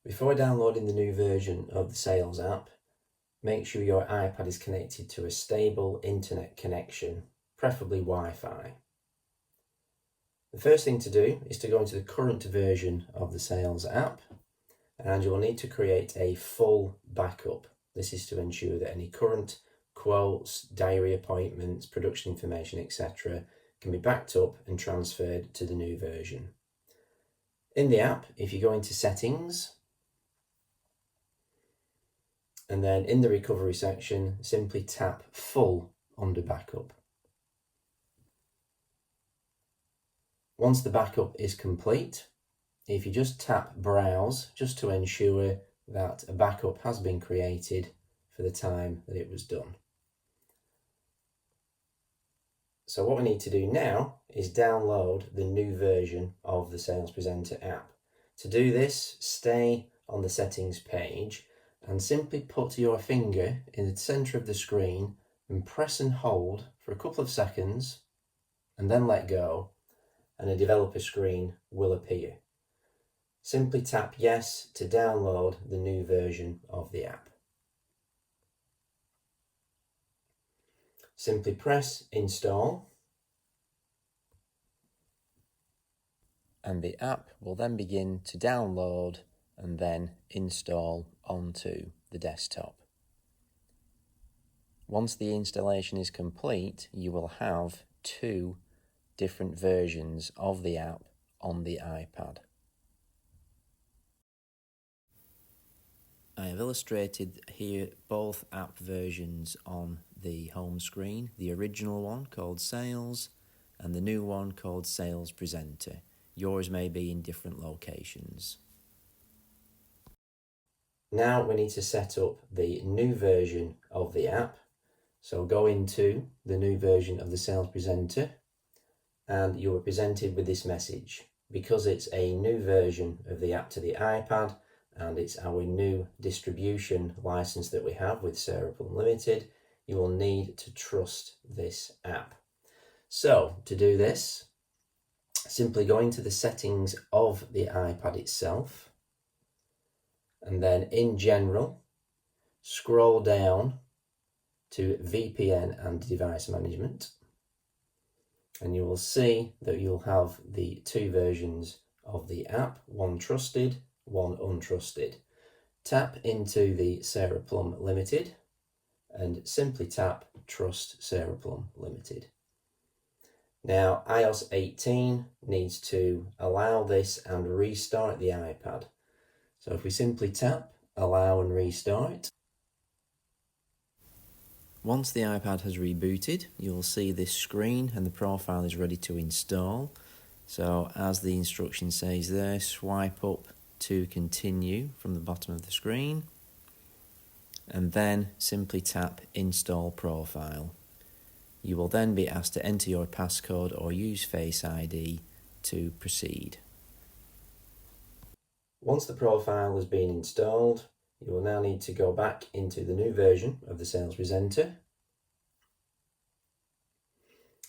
Before downloading the new version of the Sales app, make sure your iPad is connected to a stable internet connection, preferably Wi-Fi. The first thing to do is to go into the current version of the Sales app, and you will need to create a full backup. This is to ensure that any current quotes, diary appointments, production information, etc. can be backed up and transferred to the new version. In the app, if you go into Settings, and then in the recovery section, simply tap Full under Backup. Once the backup is complete, if you just tap Browse, just to ensure that a backup has been created for the time that it was done. So what we need to do now is download the new version of the Sales Presenter app. To do this, stay on the settings page and simply put your finger in the center of the screen and press and hold for a couple of seconds and then let go, and a developer screen will appear. Simply tap Yes to download the new version of the app. Simply press Install, and the app will then begin to download and then install onto the desktop. Once the installation is complete, you will have two different versions of the app on the iPad. I have illustrated here both app versions on the home screen, the original one called Sales and the new one called Sales Presenter. Yours may be in different locations. Now we need to set up the new version of the app. So go into the new version of the Sales Presenter and you are presented with this message. Because it's a new version of the app to the iPad and it's our new distribution license that we have with Sarah Plum Limited, you will need to trust this app. So to do this, simply go into the settings of the iPad itself, and then in General, scroll down to VPN and Device Management, and you will see that you'll have the two versions of the app, one trusted, one untrusted. Tap into the Sarah Plum Limited and simply tap Trust Sarah Plum Limited. Now iOS 18 needs to allow this and restart the iPad. So if we simply tap Allow and Restart. Once the iPad has rebooted, you'll see this screen and the profile is ready to install. So as the instruction says there, swipe up to continue from the bottom of the screen and then simply tap Install Profile. You will then be asked to enter your passcode or use Face ID to proceed. Once the profile has been installed, you will now need to go back into the new version of the Sales Presenter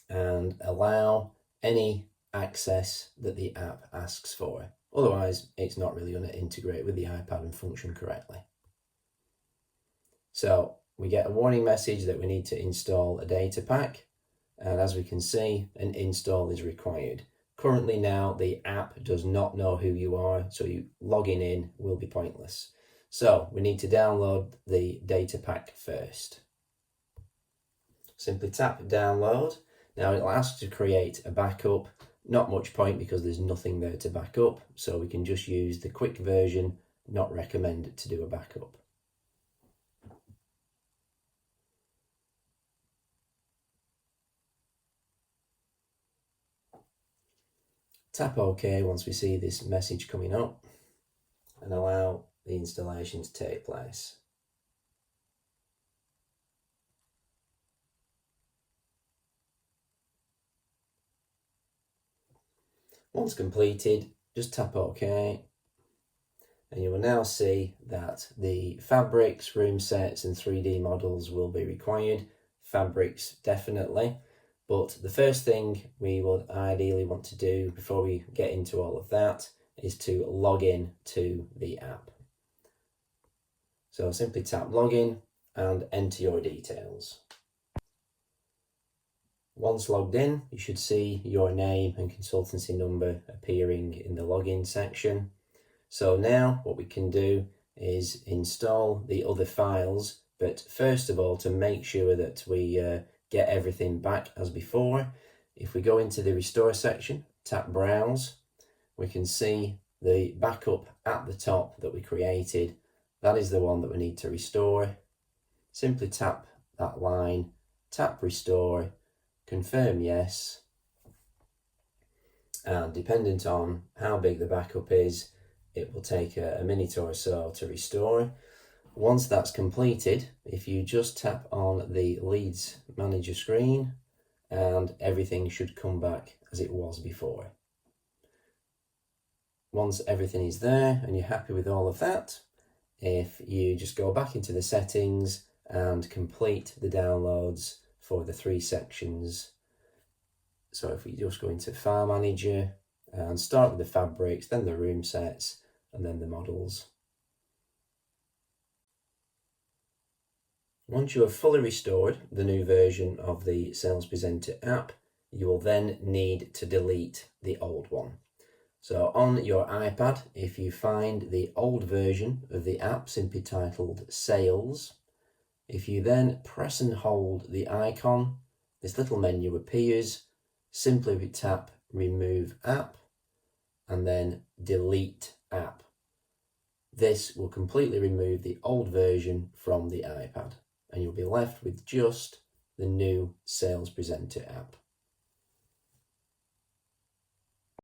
and allow any access that the app asks for. Otherwise, it's not really going to integrate with the iPad and function correctly. So we get a warning message that we need to install a data pack, and as we can see, an install is required. Currently now, the app does not know who you are, so you logging in will be pointless. So we need to download the data pack first. Simply tap Download. Now it'll ask to create a backup. Not much point because there's nothing there to back up, so we can just use the quick version, not recommend to do a backup. Tap OK once we see this message coming up and allow the installation to take place. Once completed, just tap OK and you will now see that the fabrics, room sets and 3D models will be required. Fabrics definitely. But the first thing we would ideally want to do before we get into all of that is to log in to the app. So simply tap login and enter your details. Once logged in, you should see your name and consultancy number appearing in the login section. So now what we can do is install the other files, but first of all, to make sure that we get everything back as before, if we go into the restore section, tap browse, we can see the backup at the top that we created. That is the one that we need to restore. Simply tap that line, tap restore, confirm yes, and dependent on how big the backup is, it will take a minute or so to restore. Once that's completed, if you just tap on the Leads Manager screen, and everything should come back as it was before. Once everything is there and you're happy with all of that, if you just go back into the settings and complete the downloads for the 3 sections. So if we just go into File Manager and start with the fabrics, then the room sets, and then the models. Once you have fully restored the new version of the Sales Presenter app, you will then need to delete the old one. So on your iPad, if you find the old version of the app simply titled Sales, if you then press and hold the icon, this little menu appears. Simply tap Remove App and then Delete App. This will completely remove the old version from the iPad, and you'll be left with just the new Sales Presenter app.